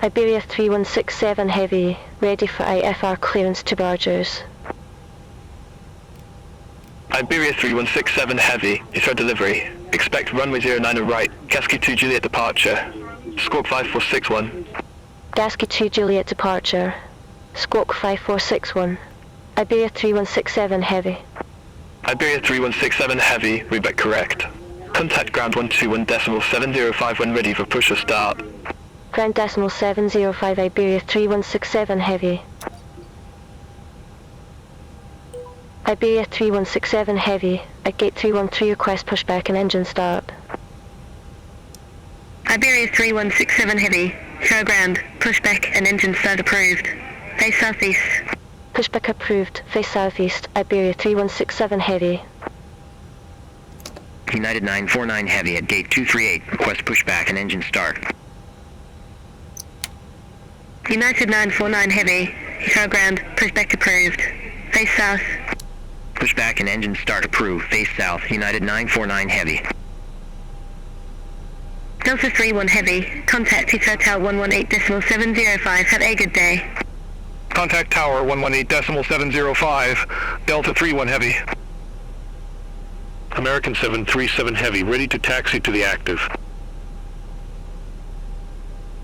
Iberia 3167 Heavy, ready for IFR clearance to Barajas. Iberia 3167 Heavy, Heathrow delivery. Expect runway 09 and right, Gasky 2 Juliet departure. Squawk 5461. Gasky 2 Juliet departure. Squawk 5461. Iberia 3167 Heavy. Iberia 3167 Heavy, readback correct. Contact ground 121.705 when ready for push or start. Ground decimal 705 Iberia 3167 Heavy. Iberia 3167 Heavy, at gate 313 request pushback and engine start. Iberia 3167 Heavy, show ground, pushback and engine start approved. Face southeast. Pushback approved, face southeast, Iberia 3167 Heavy. United 949 Heavy at gate 238, request pushback and engine start. United 949 Heavy, show ground, pushback approved. Face south. Pushback and engine start approved, face south, United 949 Heavy. Delta 31 Heavy, contact Heathrow Tower 118.705, have a good day. Contact Tower 118.705, Delta 31 Heavy. American 737 Heavy, ready to taxi to the active.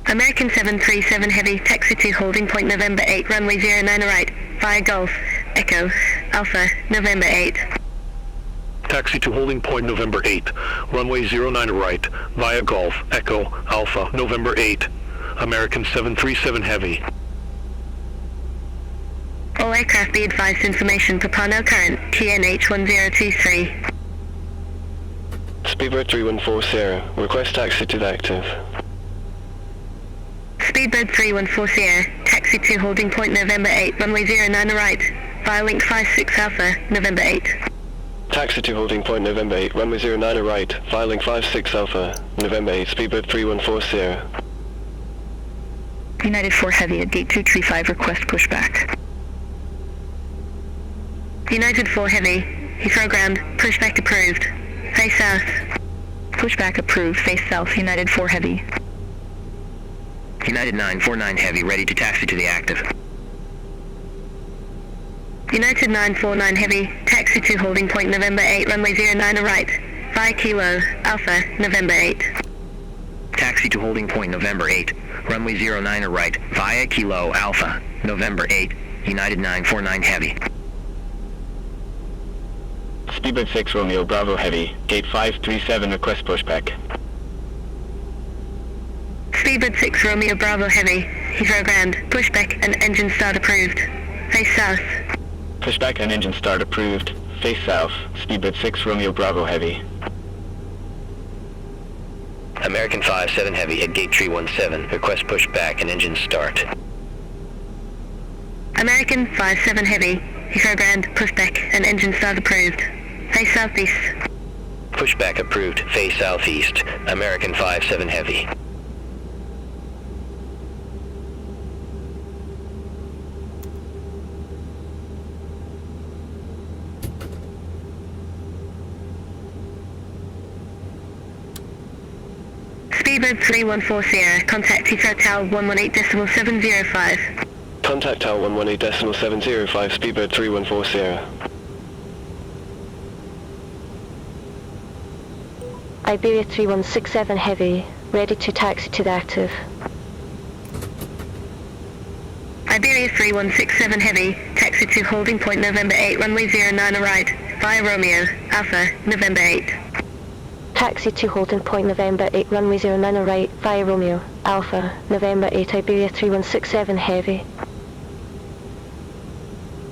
American 737 Heavy, taxi to holding point November 8, runway 09 right, via Golf, Echo, Alpha, November 8. Taxi to holding point November 8, runway 09 right, via Golf, Echo, Alpha, November 8. American 737 Heavy. All aircraft be advised information per Parnell current, QNH 1023. Speedbird 3140, request taxi to the active. Speedbird 3140, taxi to holding point November 8, runway 09 right, via link 56 Alpha, November 8. Taxi to holding point November 8, runway 09 right, via link 56 Alpha, November 8, Speedbird 3140. United 4 Heavy at gate 235, request pushback. United 4 Heavy, Heathrow ground, pushback approved. Face south. Pushback approved, face south, United 4 Heavy. United 949 Heavy, ready to taxi to the active. United 949 Heavy, taxi to holding point November 8, runway 09 right, via Kilo, Alpha, November 8. Taxi to holding point November 8, runway 09 right, via Kilo, Alpha, November 8, United 949 Heavy. Speedbird 6 Romeo Bravo Heavy, gate 537, request pushback. Speedbird 6 Romeo Bravo Heavy, Heathrow ground, pushback and engine start approved. Face south. Pushback and engine start approved, face south, Speedbird 6 Romeo Bravo Heavy. American 57 Heavy at gate 317, request pushback and engine start. American 57 Heavy, Heathrow ground, pushback and engine start approved. Face southeast. Pushback approved, face southeast, American 57 Heavy. Speedbird 3140, contact Heathrow Tower 118.705. Contact Tower 118.705, Speedbird 3140. Iberia 3167 Heavy, ready to taxi to the active. Iberia 3167 Heavy, taxi to holding point November 8, runway 09 right, via Romeo, Alpha, November 8. Taxi to holding point November 8, runway 09 right, via Romeo, Alpha, November 8, Iberia 3167 Heavy.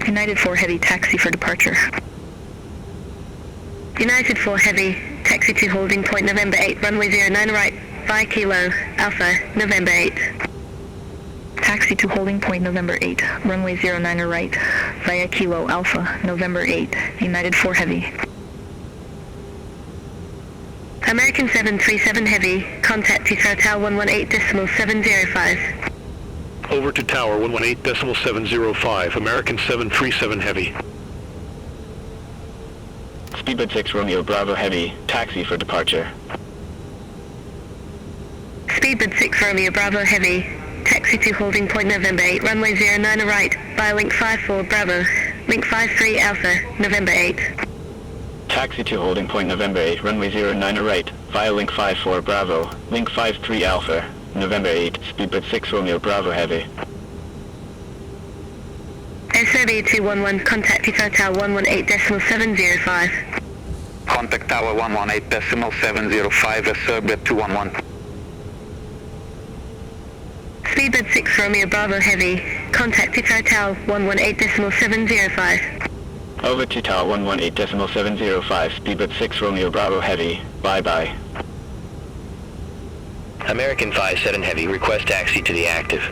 United 4 Heavy, taxi for departure. United 4 Heavy, taxi to holding point November 8, runway 09 right, via Kilo, Alpha, November 8. Taxi to holding point November 8, runway 09 right, via Kilo, Alpha, November 8, United 4 Heavy. American 737 Heavy, contact Heathrow Tower 118.705. Over to Tower 118.705, American 737 Heavy. Speedbird 6 Romeo Bravo Heavy, taxi for departure. Speedbird 6 Romeo Bravo Heavy, taxi to holding point November 8, runway 09 right, via link 54 Bravo, link 53 Alpha, November 8. Taxi to holding point November 8, runway 09 right, via link 54 Bravo, link 53 Alpha, November 8, speedbird 6 Romeo Bravo Heavy. SRB 211, contact Heathrow Tower 118.705. Contact Tower 118.705, SRB 211. Speedbird 6 Romeo Bravo Heavy, contact Heathrow Tower 118.705. Over to Tower 118.705, speedbird 6 Romeo Bravo Heavy, bye-bye. American 57 Heavy, request taxi to the active.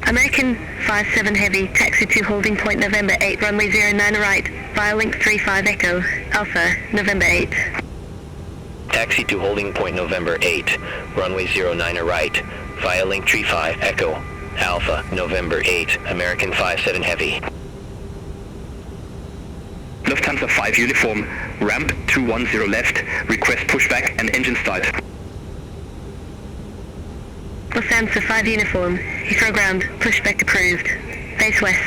American 57 Heavy, taxi to holding point November 8, runway 09 right, via link 35 Echo, Alpha, November 8. Taxi to holding point November 8, runway 09 right, via link 35 Echo, Alpha, November 8, American 57 Heavy. Lufthansa 5 Uniform, ramp 210 left, request pushback and engine start. Lufthansa 5 Uniform, Heathrow ground, pushback approved, face west.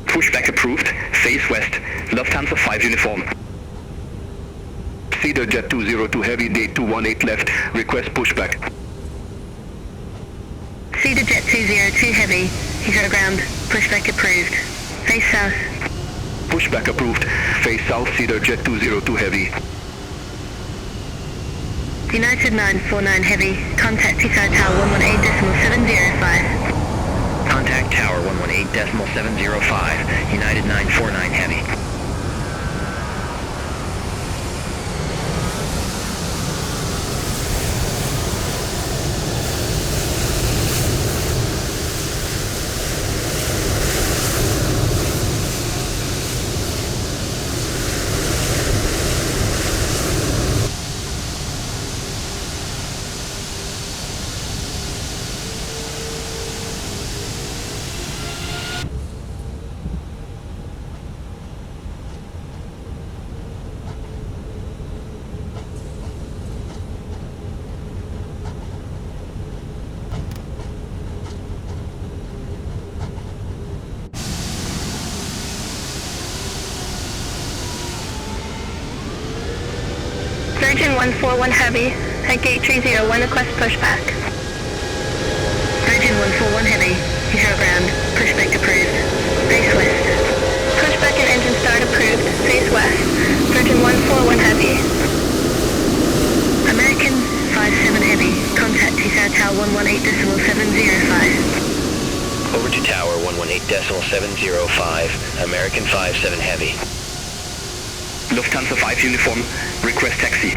Pushback approved, face west, Lufthansa 5 Uniform. Cedar Jet 202 Heavy, day 218 left, request pushback. Cedar Jet 202 Heavy, Heathrow ground, pushback approved, face south. Pushback approved, face south, Cedar Jet 202 Heavy. United 949 Heavy, contact Heathrow Tower 118.705. Contact Tower 118.705, United 949 Heavy. Virgin 141 Heavy, at gate 301, request pushback. Virgin 141 Heavy, Heathrow ground, pushback approved, face west. Pushback and engine start approved, face west. Virgin 141 Heavy. American 57 Heavy, contact Heathrow Tower 118.705. Over to Tower 118.705, American 57 Heavy. Lufthansa 5 Uniform, request taxi.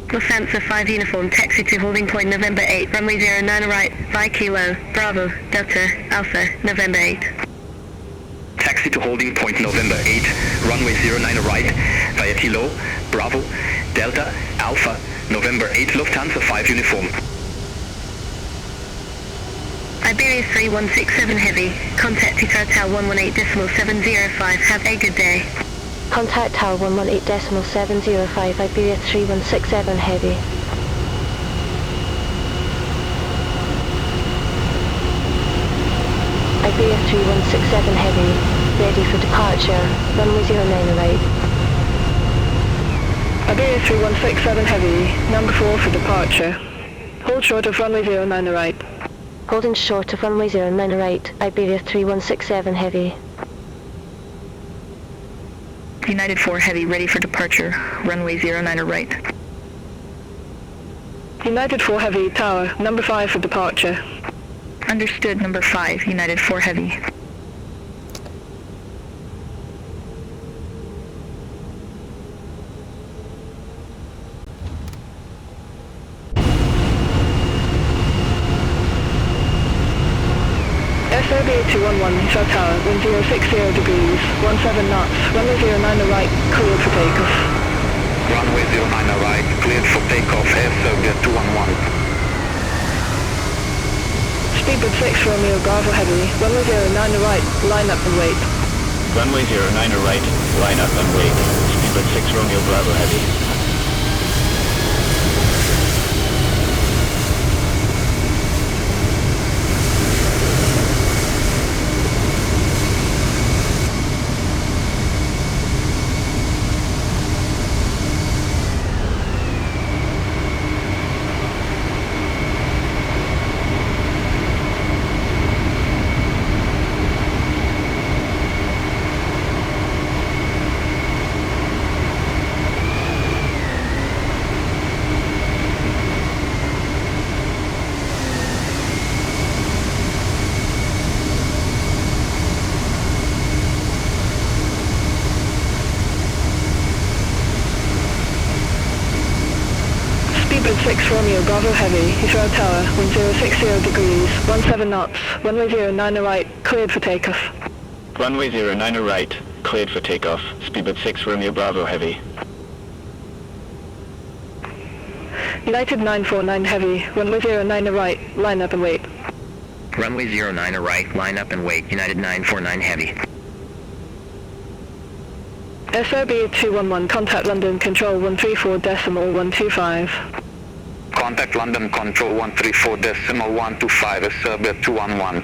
Lufthansa 5 Uniform, taxi to holding point November 8, runway 09 right, via Kilo, Bravo, Delta, Alpha, November 8. Taxi to holding point November 8, runway 09 right, via Kilo, Bravo, Delta, Alpha, November 8, Lufthansa 5 Uniform. Iberia 3167 Heavy, contact Heathrow Tower 118.705, have a good day. Contact Tower 118.705, Iberia 3167 Heavy. Iberia 3167 Heavy, ready for departure, runway 09 right. Iberia 3167 Heavy, number 4 for departure. Hold short of runway 09 right. Holding short of runway 09 right, Iberia 3167 Heavy. United 4 Heavy, ready for departure, runway 09 right. United 4 Heavy, tower, number 5 for departure. Understood, number 5, United 4 Heavy. SRB 211, Heathrow Tower, wind 060 degrees, 17 knots, runway 09 right, cleared for takeoff. Runway 09 right, cleared for takeoff, SRB 211. Speedbird 6 Romeo Bravo Heavy, runway 09 right, line up and wait. Runway 09 right, line up and wait, speedbird 6 Romeo Bravo Heavy. Speedbird 6 Romeo Bravo Heavy, Heathrow Tower, wind 060 degrees, 17 knots, runway 09 right, cleared for takeoff. Runway 09 right, cleared for takeoff. Speedbird 6 Romeo Bravo Heavy. United 949 Heavy, runway 09 right, line up and wait. Runway 09 right, line up and wait. United 949 Heavy. SRB 211, contact London Control 134.125. Contact London Control 134.125, Serbia 211.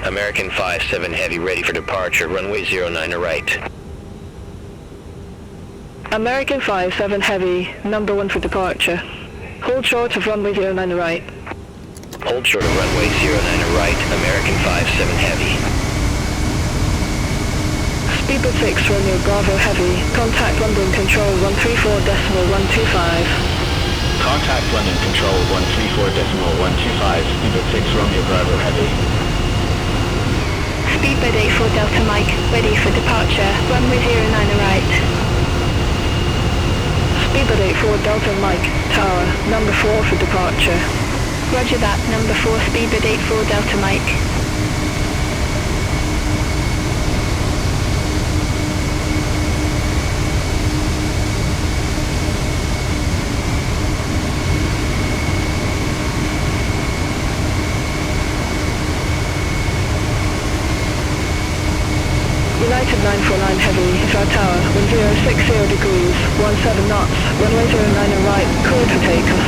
American 57 Heavy ready for departure. Runway 09 right. American 57 Heavy, number 1 for departure. Hold short of runway 09 right. Hold short of runway 09 right. American 57 Heavy. Speedbird 6 Romeo Bravo Heavy, contact London Control 134.125. Contact London Control 134.125. Speedbird 6 Romeo Bravo Heavy. Speedbird 84 Delta Mike, ready for departure, runway 09 right. Speedbird 84 Delta Mike, Tower, number 4 for departure. Roger that, number 4 Speedbird 84 Delta Mike. United 949 Heavy, Heathrow Tower, wind 060 degrees, 17 knots, runway 09 right, cleared for takeoff.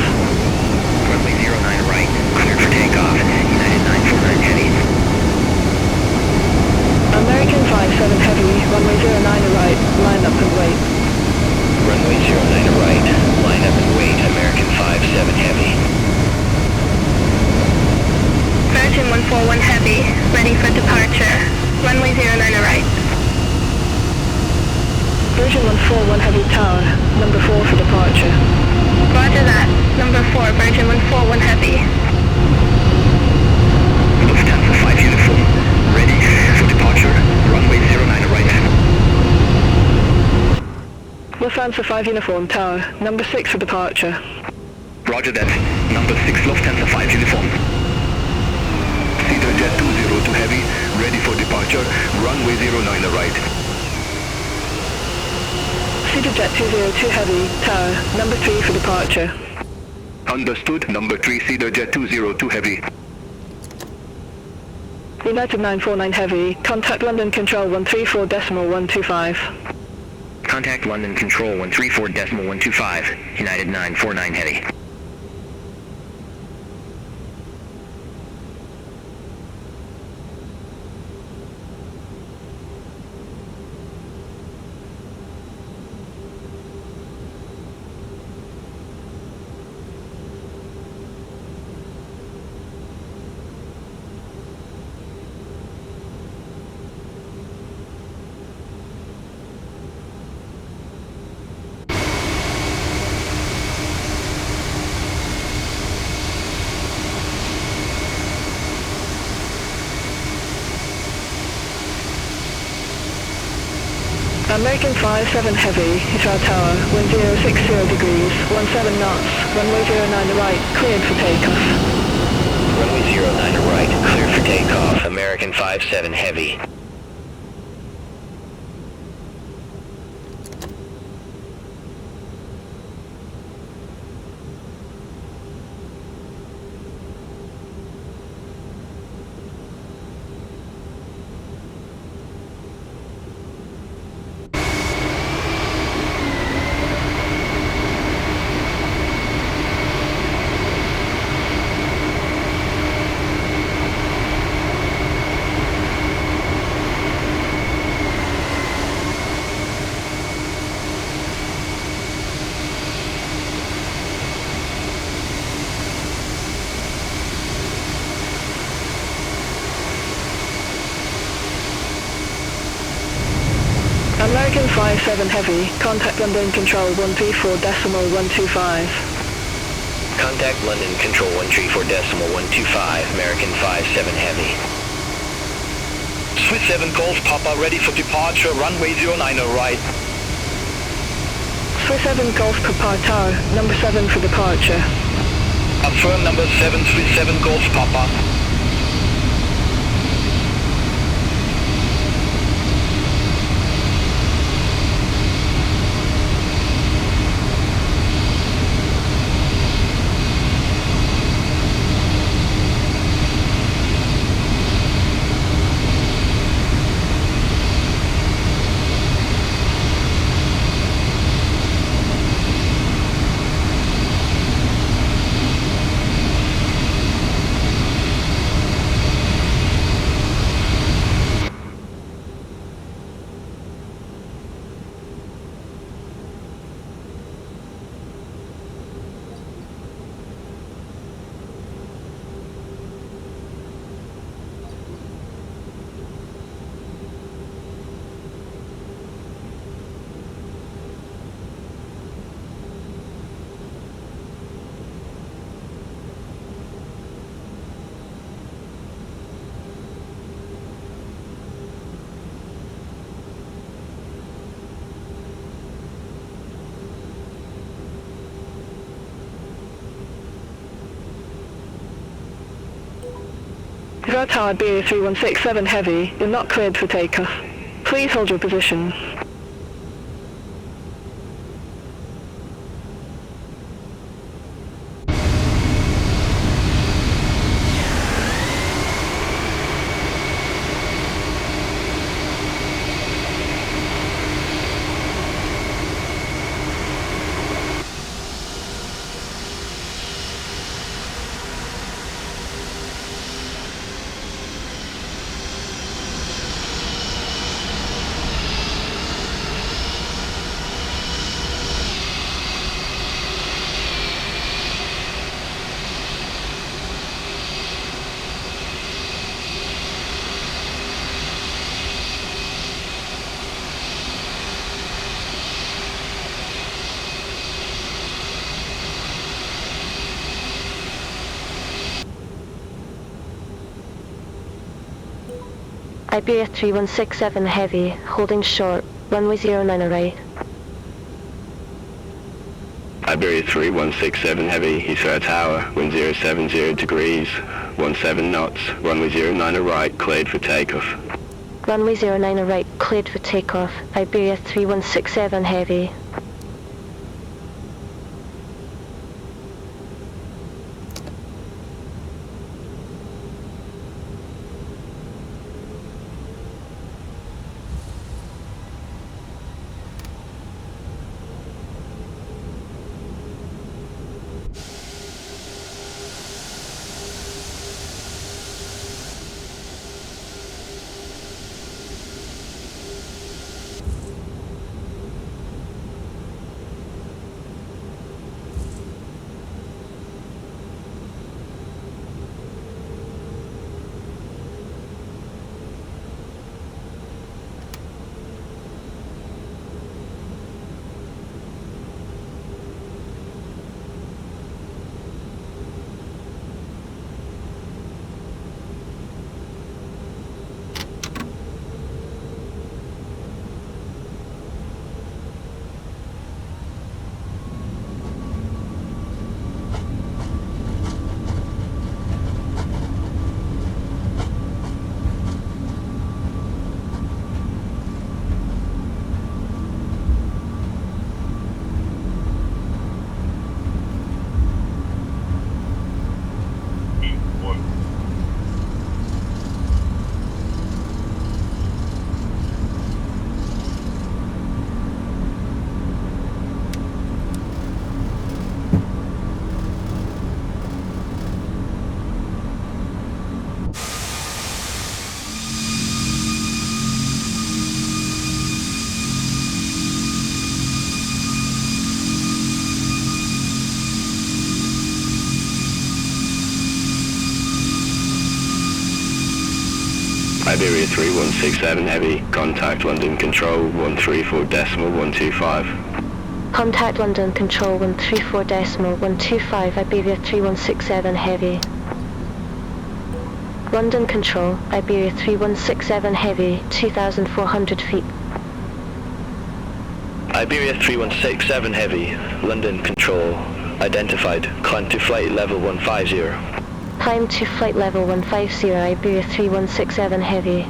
Runway 09 right, cleared for takeoff. United 949 Heavy. American 57 Heavy, runway 09 right, line up and wait. Runway 09 right, line up and wait. American 57 Heavy. Virgin 141 Heavy, ready for departure, runway 09 right. Virgin 141 Heavy Tower, number 4 for departure. Roger that, number 4 Virgin 141 Heavy. Lufthansa 5 uniform, ready for departure, runway 09 right. Lufthansa 5 Uniform Tower, number 6 for departure. Roger that, number 6 Lufthansa 5 uniform. Cedar Jet 202 Heavy, ready for departure, runway 09 right. Cedar Jet 202 Heavy, Tower, number 3 for departure. Understood, number 3 Cedar Jet 202 Heavy. United 949 Heavy, contact London Control 134.125. Contact London Control 134.125. United 949 Heavy. American 57 Heavy, Heathrow Tower, wind 060 degrees, 17 knots, runway 09 right, cleared for takeoff. Runway 09 right, clear for takeoff. American 57 Heavy. American 57 Heavy, contact London Control 134.125. Contact London Control 134.125, American 57 Heavy. Swiss 7 Golf Papa ready for departure, runway 09 right. Swiss 7 Golf Papa Tower, number 7 for departure. Affirm number 7, Swiss 7 Golf Papa. Heathrow Tower BA3167 Heavy, you're not cleared for takeoff. Please hold your position. Iberia 3167 Heavy, holding short, runway 09 right. Iberia 3167 Heavy, Heathrow Tower, wind 070 degrees, 17 knots, runway 09 right, cleared for takeoff. Runway 09 right, cleared for takeoff. Iberia 3167 Heavy. Iberia 3167 Heavy, contact London Control 134.125. Contact London Control 134.125, Iberia 3167 Heavy. London Control, Iberia 3167 Heavy, 2,400 feet. Iberia 3167 Heavy, London Control, identified, climb to flight level 150. Climb to flight level 150, Iberia 3167 Heavy.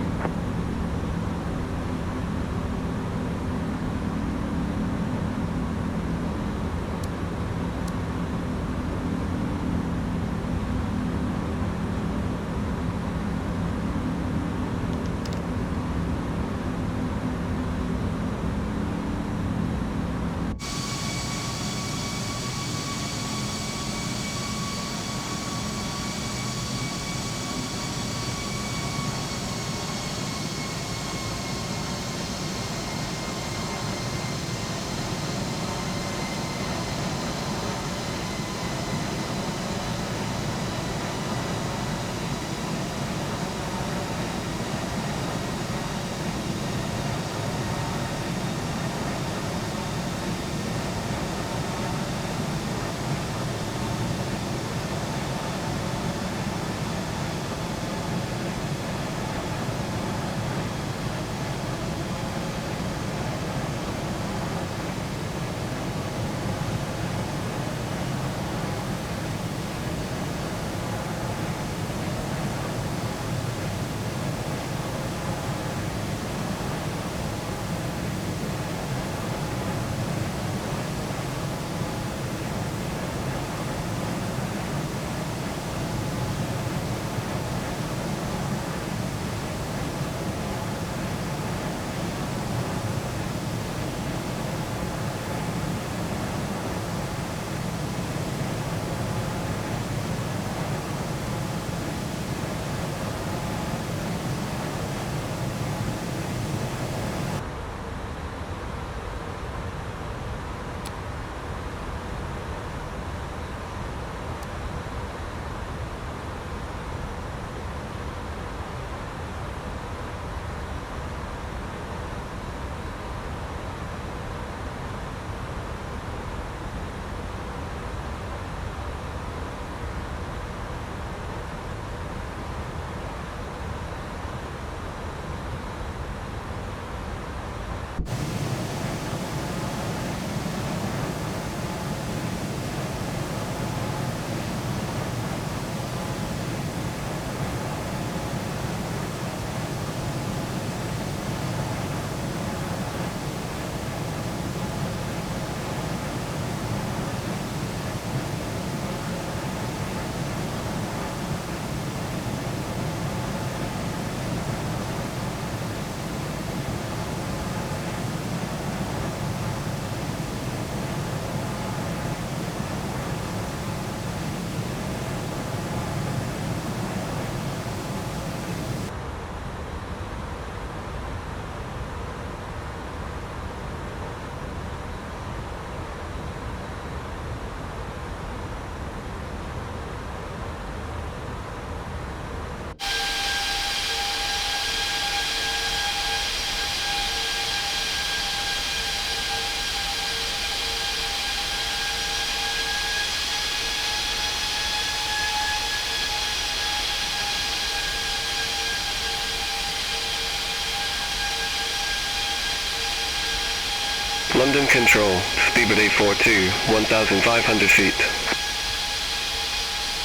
London Control, Speedbird 842, 1,500 feet.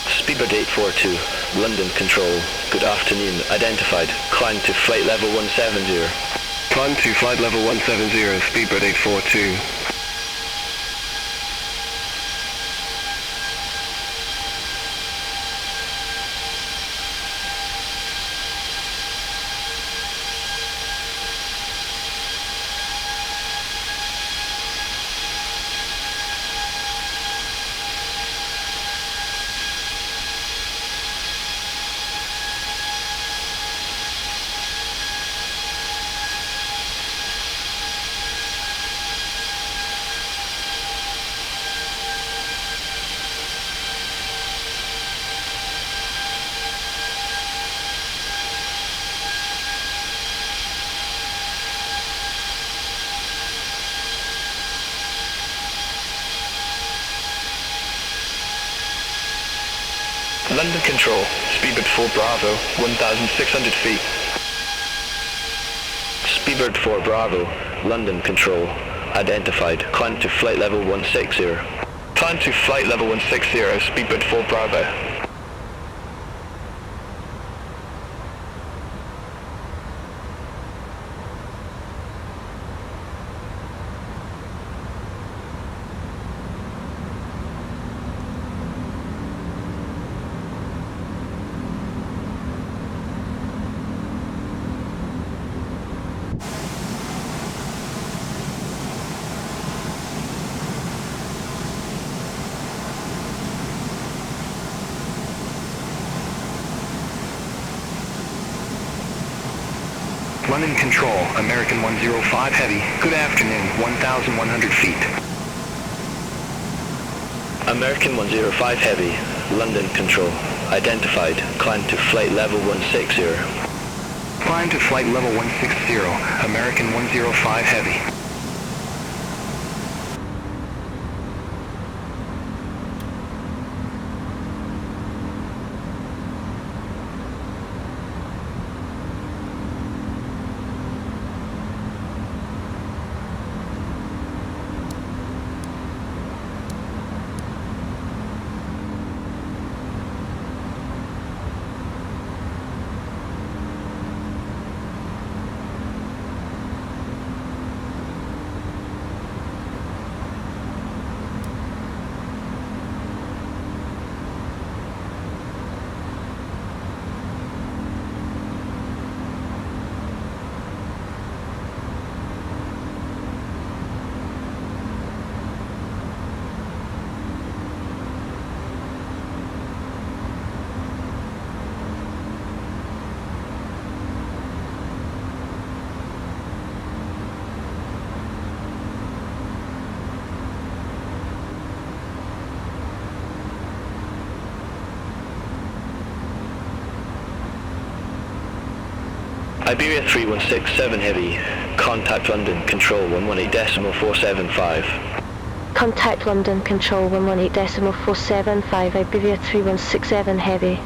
Speedbird 842, London Control, good afternoon, identified, climb to flight level 170. Climb to flight level 170, Speedbird 842. London Control, Speedbird 4 Bravo, 1,600 feet. Speedbird 4 Bravo, London Control, identified, climb to flight level 160. Climb to flight level 160, Speedbird 4 Bravo. London Control, American 105 Heavy. Good afternoon, 1,100 feet. American 105 Heavy, London Control, identified, climb to flight level 160. Climb to flight level 160, American 105 Heavy. Iberia 3167 Heavy, contact London Control 118.475. Contact London Control 118.475, Iberia 3167 Heavy.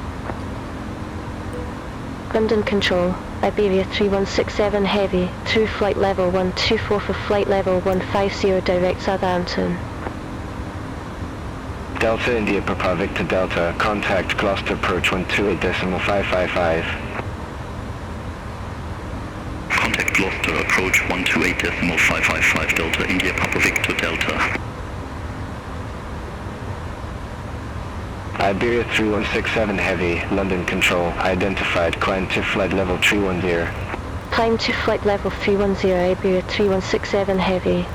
London Control, Iberia 3167 Heavy, through flight level 124 for flight level 150 direct Southampton. Delta India Papa Victor Delta, contact Gloucester approach 128.555. Contact Gloucester, approach 128.555 Delta, India Papa Victor Delta. Iberia 3167 Heavy, London Control, identified, climb to flight level 310. Climb to flight level 310, Iberia 3167 Heavy.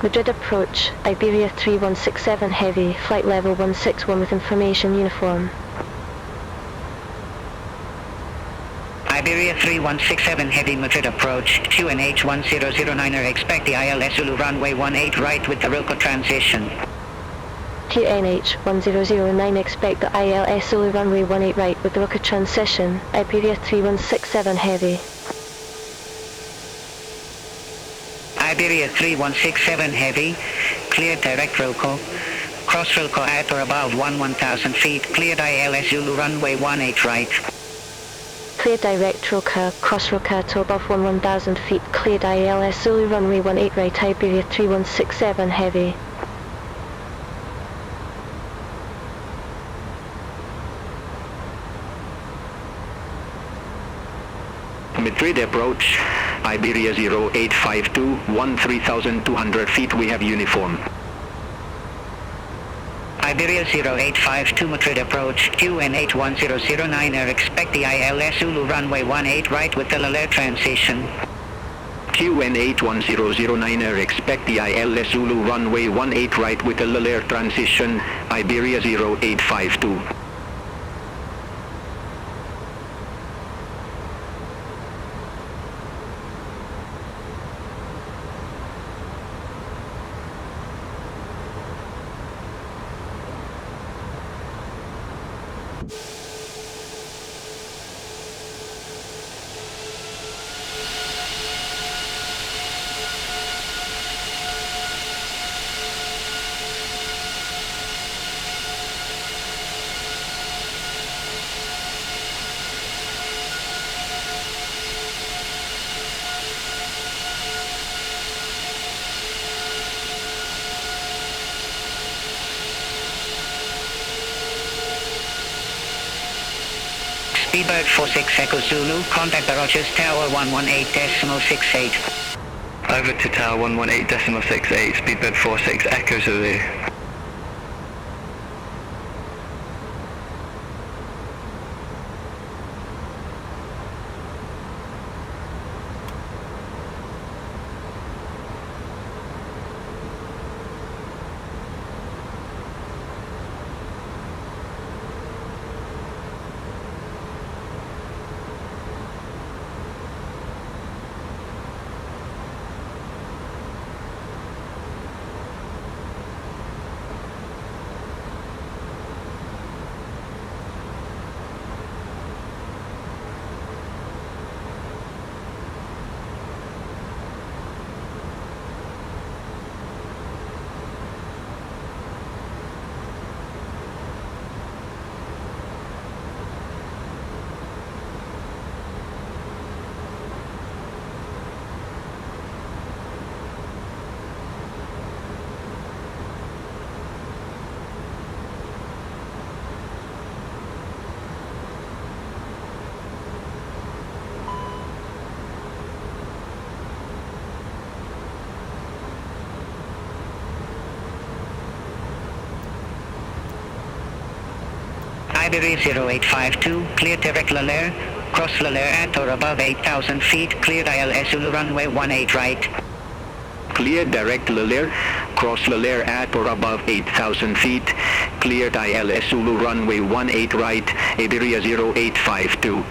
Madrid approach, Iberia 3167 Heavy, flight level 161 with information uniform. Iberia 3167 Heavy, Madrid approach, QNH 1009er, expect the ILS Zulu runway 18 right with the Wilco transition. QNH 1009, expect the ILS Zulu runway 18 right with the Wilco transition, Iberia 3167 Heavy. Iberia 3167 Heavy, cleared direct Wilco, cross Wilco at or above 1000 feet, cleared ILS Zulu runway 18 right. Clear direct Wilco, cross Wilco to above 1000 feet, cleared ILS Zulu runway 18 right, Iberia 3167 Heavy. Madrid approach, Iberia 0852, 13,200 feet, we have uniform. Iberia 0852 Madrid approach, QN 81009er, expect the ILS Zulu runway 18 right with the Lalaire transition. QN 81009er, expect the ILS Zulu runway 18 right with the Lalaire transition, Iberia 0852. Speedbird 46 Echo Zulu, contact Barajas Tower 118.68. Over to Tower 118.68, Speedbird 46 Echo Zulu. Iberia 0852, clear direct Lalaire, cross Lalaire at or above 8,000 feet, cleared ILS Zulu runway 18 right. Clear direct Lalaire, cross Lalaire at or above 8,000 feet, cleared ILS Zulu runway 18 right, Iberia 0852.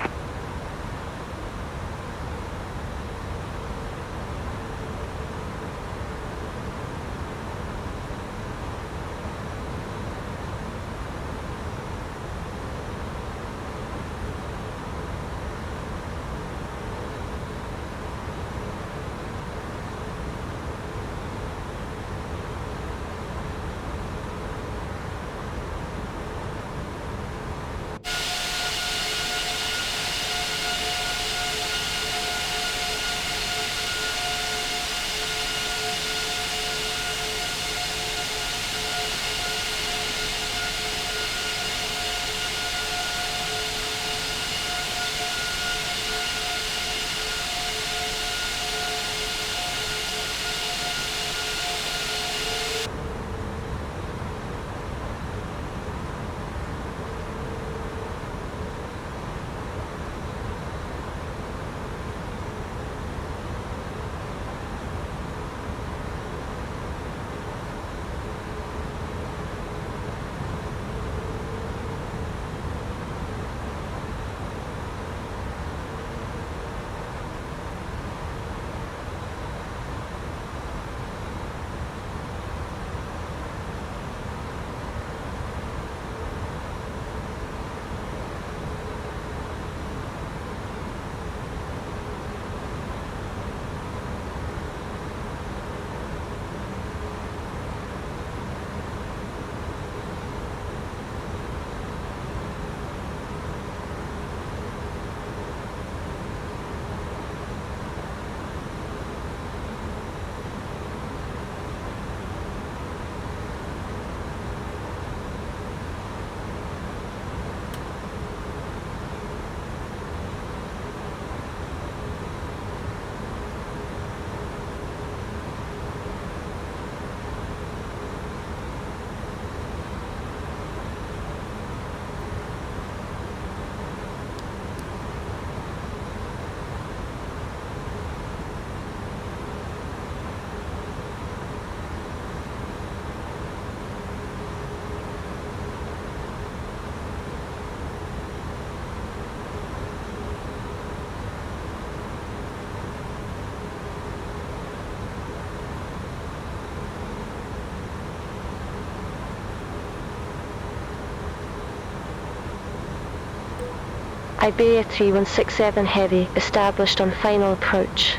Iberia 3167 Heavy, established on final approach.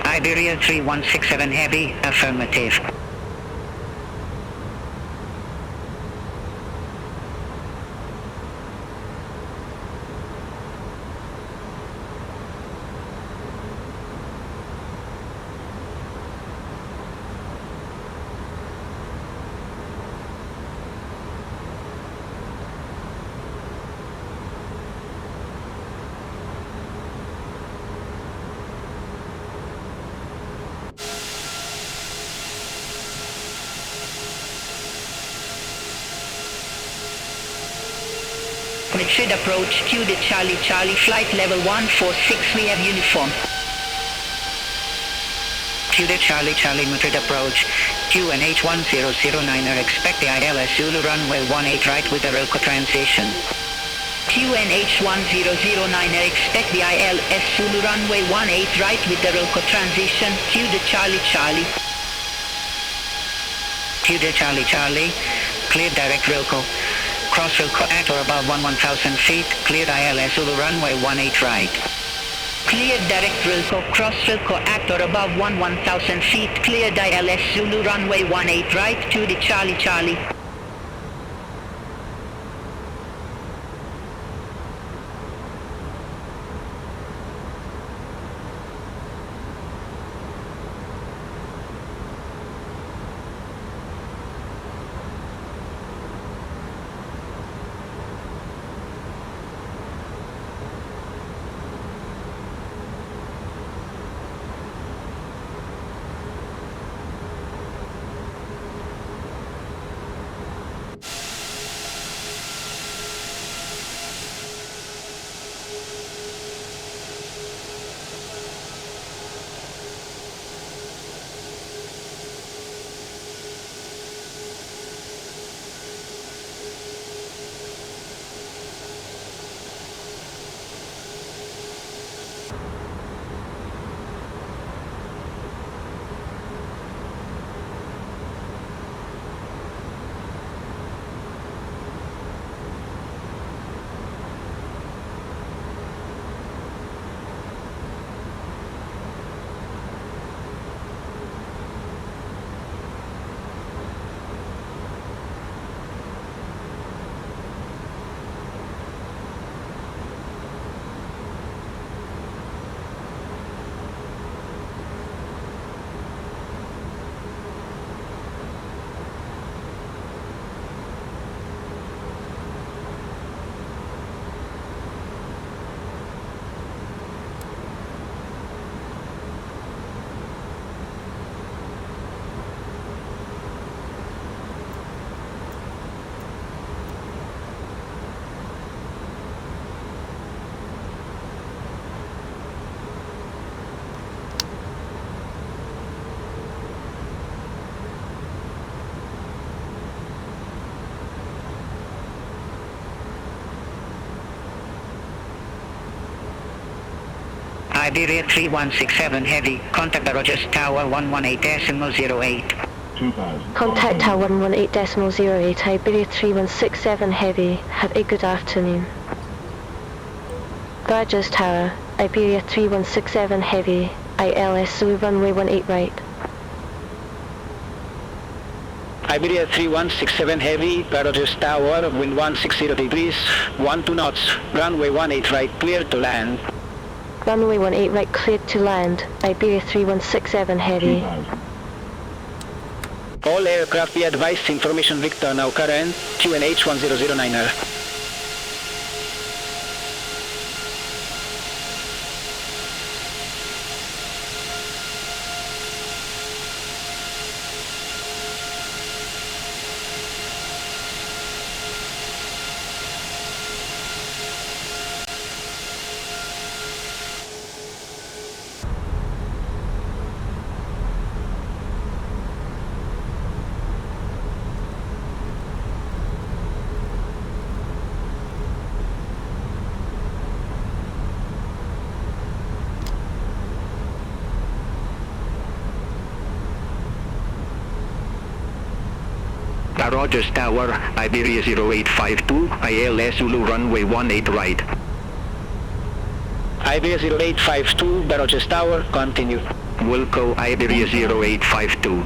Iberia 3167 Heavy, affirmative. Madrid approach, Q to Charlie, flight level 146, we have uniform. Q to Charlie, Madrid approach, QNH 1009er, expect the ILS Zulu runway 18 right with the Roco transition. QNH 1009er, expect the ILS Zulu runway 18 right with the Roco transition, Q to Charlie. Q to Charlie, clear direct Roco. Cross Roco at or above 1000 feet, cleared ILS Zulu runway 18 right. Cleared direct Roco, cross Roco at or above 1000 feet, cleared ILS Zulu runway 18 right, to the Charlie. Iberia 3167 Heavy, contact Barajas Tower 118.08. Contact Tower 118.08, Iberia 3167 Heavy, have a good afternoon. Barajas Tower, Iberia 3167 Heavy, ILS Zulu runway 18 right. Iberia 3167 Heavy, Barajas Tower, wind 160 degrees, 12 knots, runway 18 right, clear to land. Runway 18 right, cleared to land, Iberia 3167 Heavy. All aircraft be advised, information Victor now current, QNH 1009er. Barajas Tower, Iberia 0852, ILS Zulu runway 18 right. Iberia 0852, Barajas Tower, continue. Wilco Iberia 0852.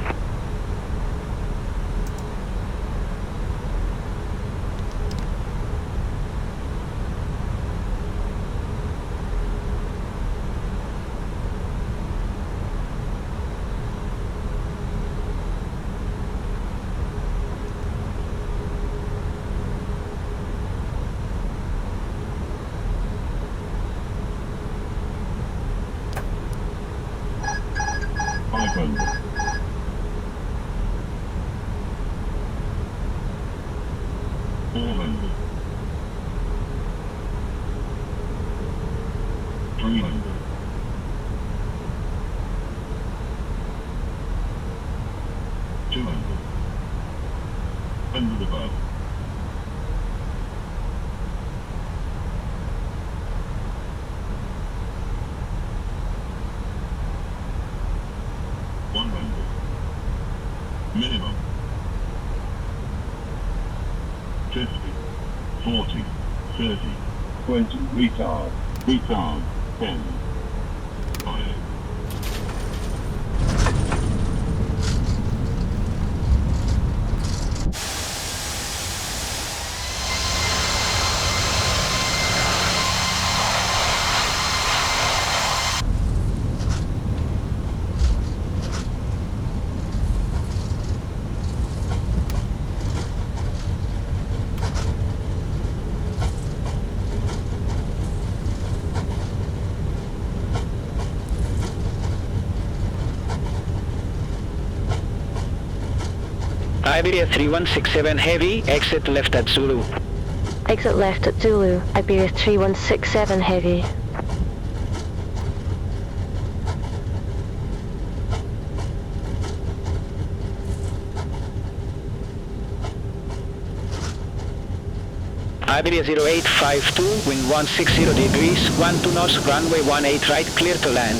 Minimum 50, 40, 30, 20, retard, 10, 5. Iberia 3167 Heavy, exit left at Zulu. Exit left at Zulu, Iberia 3167 Heavy. Iberia 0852, wind 160 degrees, 12 knots, runway 18 right, clear to land.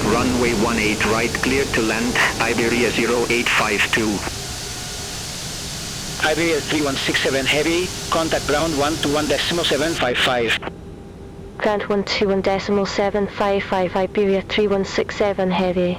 Runway 18 right, clear to land, Iberia 0852. Iberia 3167 Heavy, contact ground 121.755. Ground 121.755, Iberia 3167 Heavy.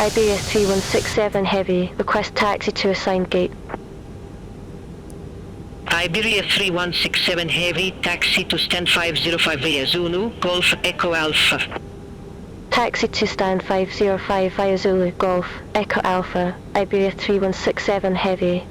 Iberia 3167 Heavy, request taxi to assigned gate. Iberia 3167 Heavy, taxi to stand 505 via Zulu, Golf Echo Alpha. Taxi to stand 505 via Zulu, Golf Echo Alpha, Iberia 3167 Heavy.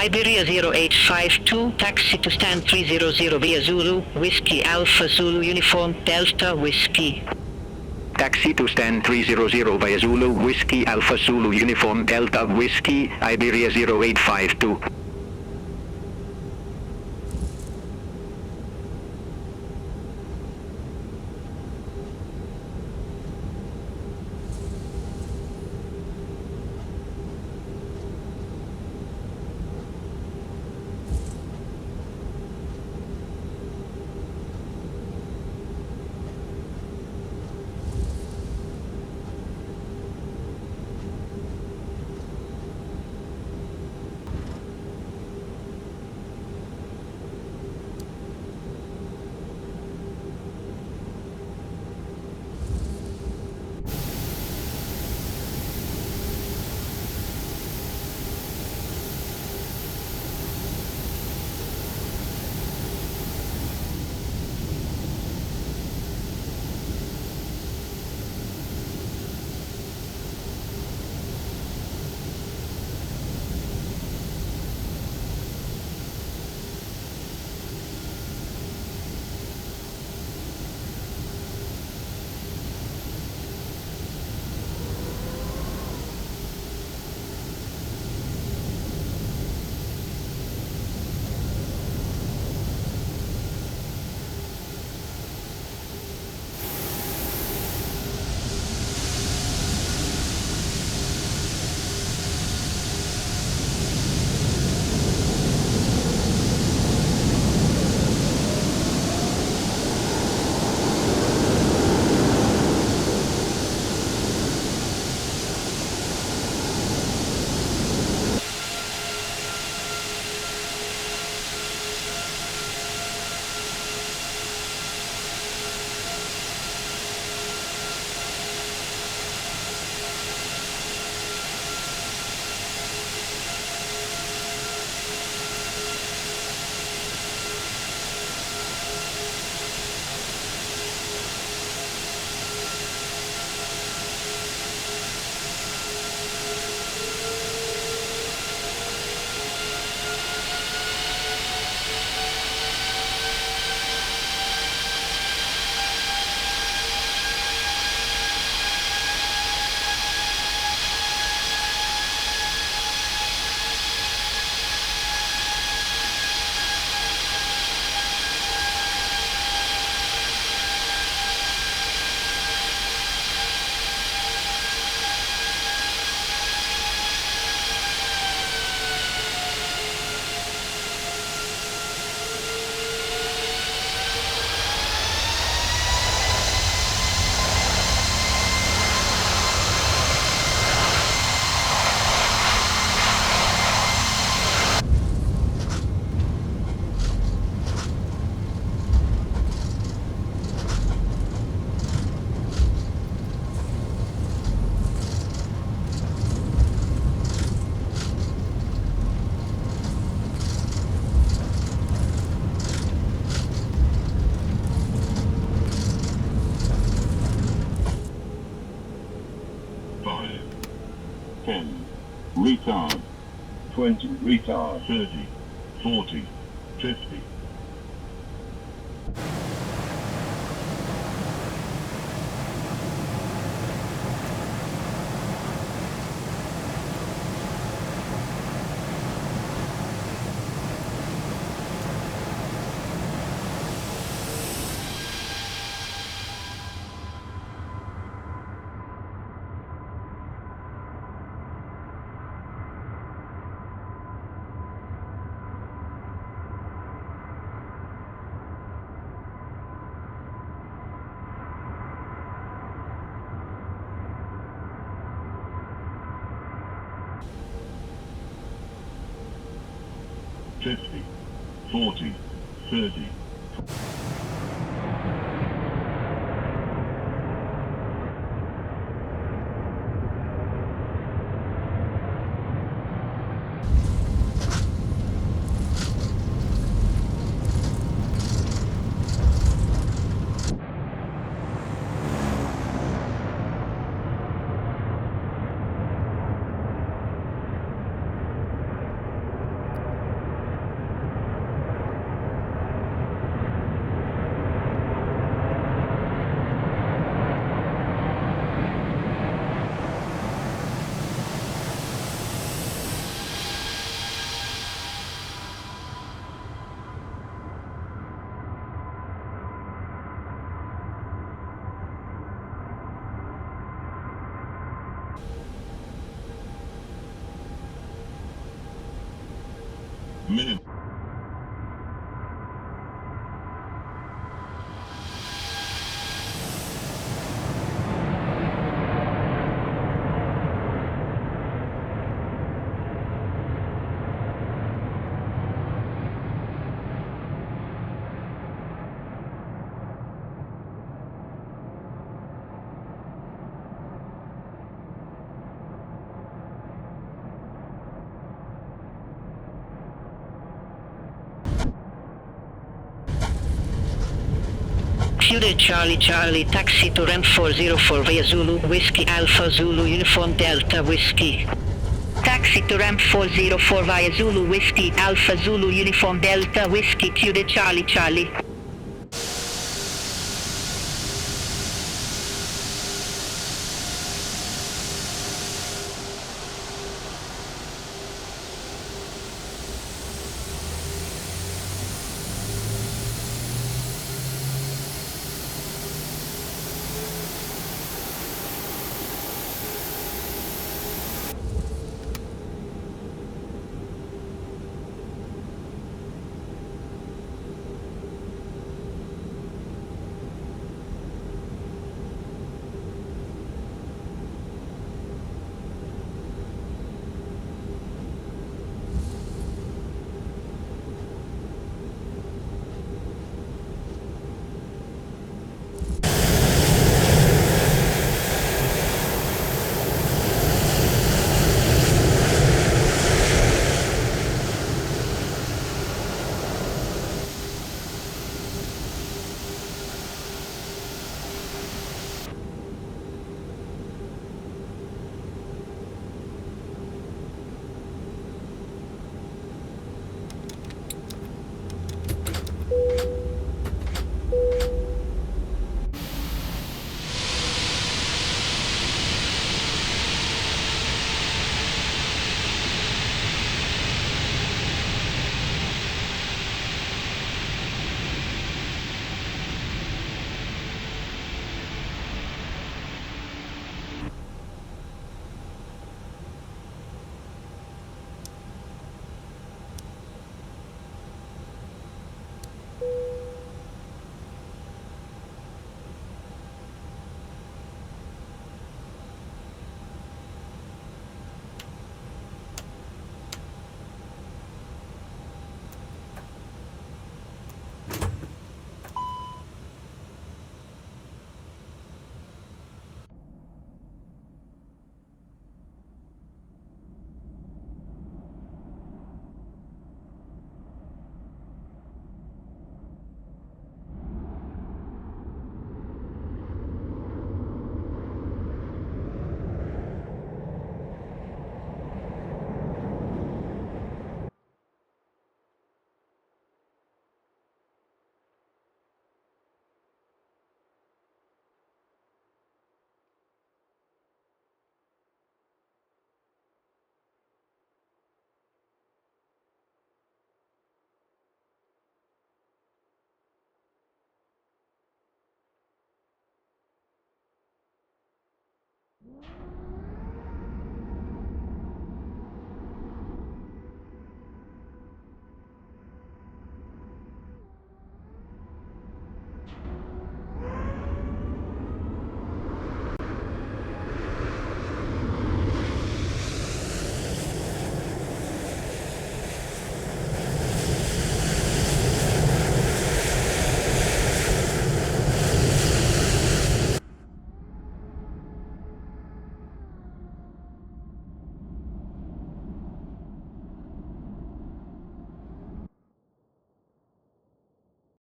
Iberia 0852, taxi to stand 300 via Zulu, Whiskey Alpha Zulu Uniform Delta Whiskey. Taxi to stand 300 via Zulu, Whiskey Alpha Zulu Uniform Delta Whiskey, Iberia 0852. retard, 20, retard, 30, 40, 50. Fifty, 40, 30. minute. Juliet Charlie Charlie, taxi to ramp 404 via Zulu, Whiskey Alpha Zulu Uniform Delta Whiskey. Taxi to ramp 404 via Zulu, Whiskey Alpha Zulu Uniform Delta Whiskey, Juliet Charlie Charlie.